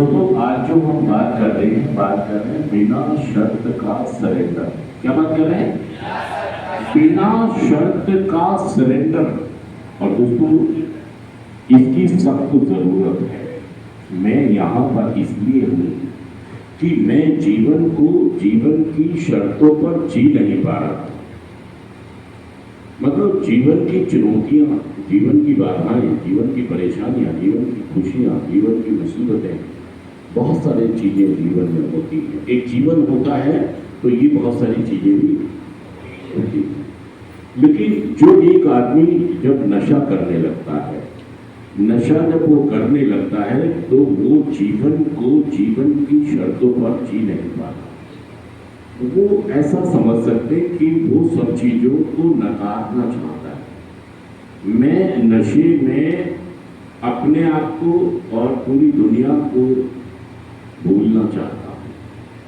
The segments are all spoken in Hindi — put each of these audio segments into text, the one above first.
दोस्तों आज जो हम बात कर रहे हैं बिना शर्त का सरेंडर। क्या बात कर रहे हैं? बिना शर्त का सरेंडर। और दोस्तों इसकी सख्त जरूरत है। मैं यहाँ पर इसलिए हूँ कि मैं जीवन की शर्तों पर जी नहीं पा रहा। मतलब जीवन की चुनौतियां, जीवन की बाधाएं, जीवन की परेशानियां, जीवन की खुशियां, जीवन की मुसीबतें, बहुत सारी चीजें जीवन में होती हैं। एक जीवन होता है तो ये बहुत सारी चीजें भी होती हैं। लेकिन जो एक आदमी जब नशा करने लगता है, नशा जब वो करने लगता है तो वो जीवन की शर्तों पर जी नहीं पाता। वो ऐसा समझ सकते कि वो सब चीजों को नकारना चाहता है। मैं नशे में अपने आप को और पूरी दुनिया को भूलना चाहता हूँ,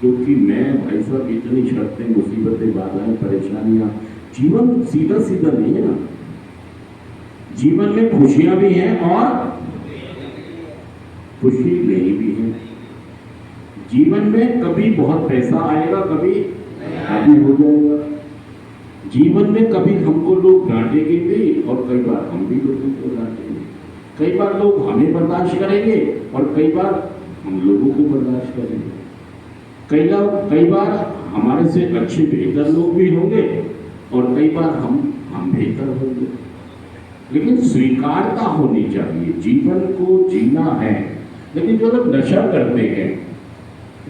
क्योंकि मैं भाई साहब इतनी शर्तें, मुसीबतें, बाधाएं, परेशानियां, जीवन सीधा सीधा नहीं है ना। जीवन में खुशियां भी हैं और खुशी नहीं भी है। जीवन में कभी बहुत पैसा आएगा, कभी हो जाएगा। जीवन में कभी हमको लोग डांटेंगे भी और कई बार हम भी लोगों को डांटेंगे। कई बार लोग हमें बर्दाश्त करेंगे और कई बार हम लोगों को बर्दाश्त करेंगे। कई बार हमारे से अच्छे बेहतर लोग भी होंगे और कई बार हम बेहतर होंगे। लेकिन स्वीकारता होनी चाहिए, जीवन को जीना है। लेकिन जो लोग नशा करते हैं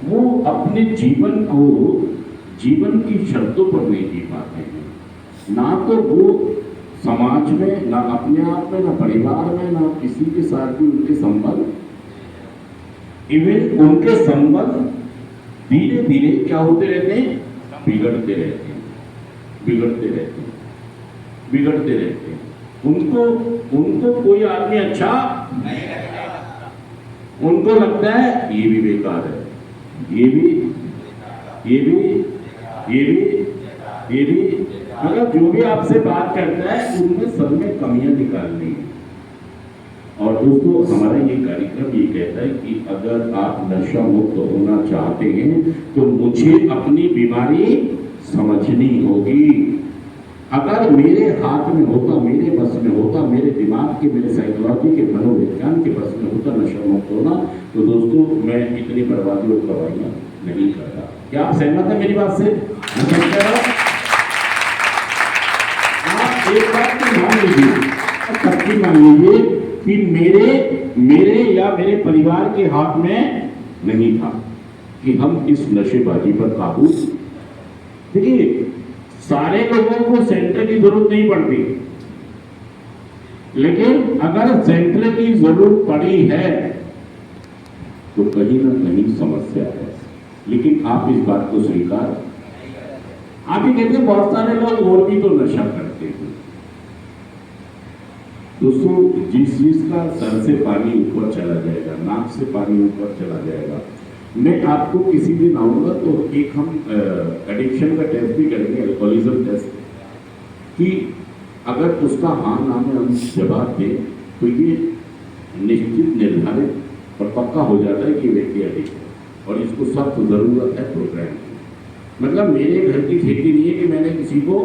वो अपने जीवन की शर्तों पर नहीं जी पाते हैं। ना तो वो समाज में, ना अपने आप में, ना परिवार में, ना किसी के साथ भी उनके संबंध, इवन उनके संबंध धीरे धीरे क्या होते रहते हैं? बिगड़ते रहते हैं। उनको कोई आदमी अच्छा नहीं लगता। उनको लगता है ये भी बेकार है, ये भी। मतलब जो भी आपसे बात करता है उनमें सब में कमियां निकालनी है। और दोस्तों हमारा ये कार्यक्रम ये कहता है कि अगर आप नशा मुक्त होना चाहते हैं तो मुझे अपनी बीमारी समझनी होगी। अगर मेरे हाथ में होता, मेरे बस में होता, मेरे दिमाग के, मेरे साइकोलॉजी के, मनोविज्ञान के बस में होता नशा मुक्त होना, तो दोस्तों मैं इतनी बर्बादी और दवाइयां नहीं करता। क्या आप सहमत हैं मेरी बात से? आप एक बात तो मान लीजिए, सबकी मान लीजिए कि मेरे या मेरे परिवार के हाथ में नहीं था कि हम इस नशेबाजी पर काबू। देखिए सारे लोगों को सेंटर की जरूरत नहीं पड़ती, लेकिन अगर सेंटर की जरूरत पड़ी है तो कहीं ना कहीं समस्या है। लेकिन आप इस बात को स्वीकार, आप ही कहते हैं बहुत सारे लोग और भी तो नशा करते हैं। दोस्तों जिस चीज का सर से पानी ऊपर चला जाएगा, नाक से पानी ऊपर चला जाएगा, मैं आपको किसी दिन आऊंगा तो एक हम एडिक्शन का टेस्ट भी करेंगे, अल्कोहलिज्म टेस्ट, कि अगर उसका हाँ ना में हम जवाब दें तो ये निश्चित, निर्धारित और पक्का हो जाता है कि व्यक्ति एडिक्ट है। और इसको सख्त जरूरत है प्रोग्राम की। मतलब मेरे घर की खेती नहीं है कि मैंने किसी को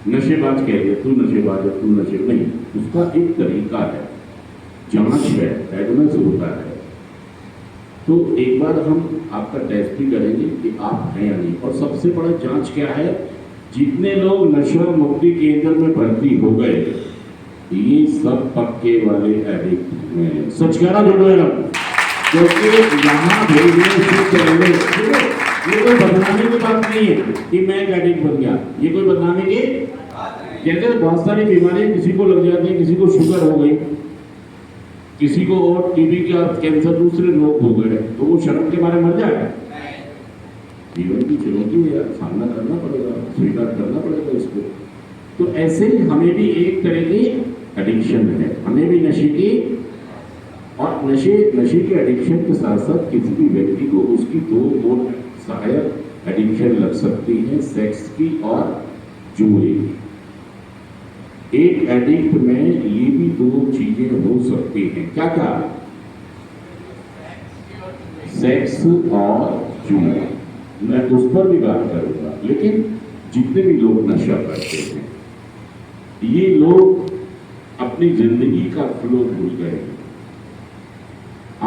नशेबाज कह दिया, तू नशेबाज है, तू नशे नहीं। उसका एक तरीका है, जांच है, डायग्नोस होता है। तो एक बार हम आपका टेस्ट भी करेंगे कि आप हैं या नहीं। और सबसे बड़ा जांच क्या है, जितने लोग नशा मुक्ति केंद्र में भर्ती हो गए ये सब पक्के वाले एडिक्ट हैं। सच कह रहा जोड़ो है, क्योंकि यहाँ भेजने से पहले ये कोई बदनामी की बात नहीं है कि मैं एक एडिक्ट बन गया। ये कोई बदनामी की, कहते बहुत सारी बीमारियां किसी को लग जाती है, किसी को शुगर हो गई, किसी को और टीबी का कैंसर, दूसरे रोग हो गए, तो वो शर्म के मारे मर जाएगा। जीवन की चुनौती है, सामना करना पड़ेगा, स्वीकार करना पड़ेगा इसको। तो ऐसे ही हमें भी एक तरह की एडिक्शन है, हमें भी नशे की, और नशे के एडिक्शन के साथ साथ किसी भी व्यक्ति को उसकी दो और सहायक एडिक्शन लग सकती है, सेक्स की और जुए की। एक एडिक्ट में ये भी दो चीजें हो सकती हैं। क्या क्या? सेक्स और जुआ, मैं उस पर भी बात करूंगा। लेकिन जितने भी लोग नशा करते हैं, ये लोग अपनी जिंदगी का फ्लो भूल गए हैं।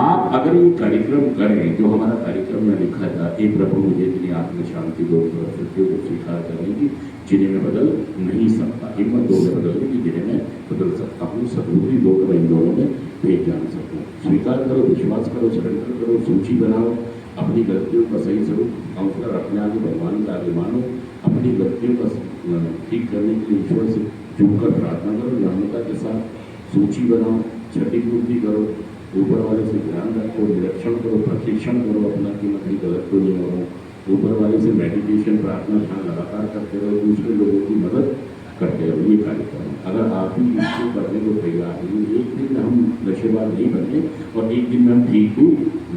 आप अगर ये कार्यक्रम करें, जो हमारा कार्यक्रम में लिखा था, एक प्रभु मुझे इतनी आत्म शांति दो, सत्यों को स्वीकार करने की जिन्हें मैं बदल नहीं सकता, हिम्मत दो मैं बदलने की जिन्हें मैं बदल सकता हूँ, सद्बुद्धि दो मैं इन दोनों में भेद जान सकूँ। स्वीकार करो, विश्वास करो, सरेंडर करो, सूची बनाओ, अपनी गलतियों का सही स्वरूप काउंसलर अपने आगे, भगवान का आगे मानो, अपनी गलतियों का ठीक करने के लिए ईश्वर से झुककर प्रार्थना करो, नम्रता के साथ सूची बनाओ, क्षतिपूर्ति करो, ऊपर वाले से ध्यान रखो, निरीक्षण करो, प्रशिक्षण करो अपना कि मैं कहीं गलत तो नहीं हो रहा हूँ। ऊपर वाले से मेडिटेशन, प्रार्थना, ध्यान लगातार करते रहो, दूसरे लोगों की मदद करते रहो। ये कार्यक्रम अगर आप ही इसको करने को तैयार हैं, एक दिन में हम नशेबाज नहीं बने और एक दिन में हम ठीक भी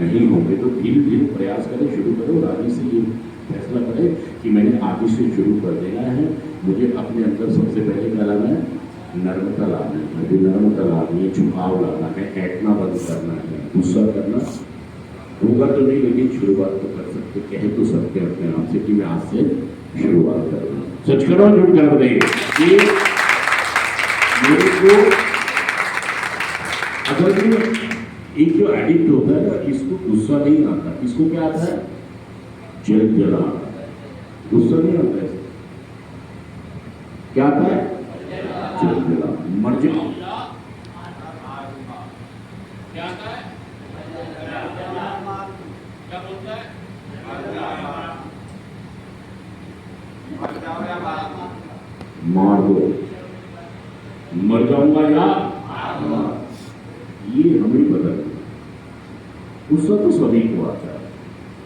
नहीं होंगे, तो धीरे धीरे प्रयास करें, शुरू करो। राजी से ये फैसला करें कि मैंने आज से शुरू कर देना है, मुझे अपने अंदर सबसे पहले क्या लाना है, नर्मता लाना है, मुझे नर्मता लानी है, झुकाव लाना है, ऐटना बंद करना है, गुस्सा करना होगा तो नहीं, लेकिन शुरुआत तो कर सकते, कह तो सकते हैं अपने आप से कि मैं आज से शुरुआत कर रहा हूँ। सच करो, झूठ कर बताइए कि मेरे को अगर एक जो एडिक्ट होता है ना, इसको गुस्सा नहीं आता, इसको क्या आता है, जल जला आता है, गुस्सा नहीं आता है, क्या आता है, जल जला, मर जाओ, क्या आता है, क्या बोलता है, मार दो, मर जाऊंगा या ये हमें बदल। गुस्सा तो सभी को आता है,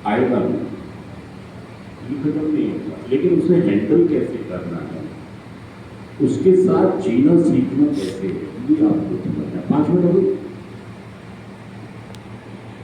आएगा नहीं, ये खत्म नहीं होगा, लेकिन उसे हैंडल कैसे करना है, उसके साथ जीना सीखना कैसे है, ये आपको समझना है। 5 मिनट अभी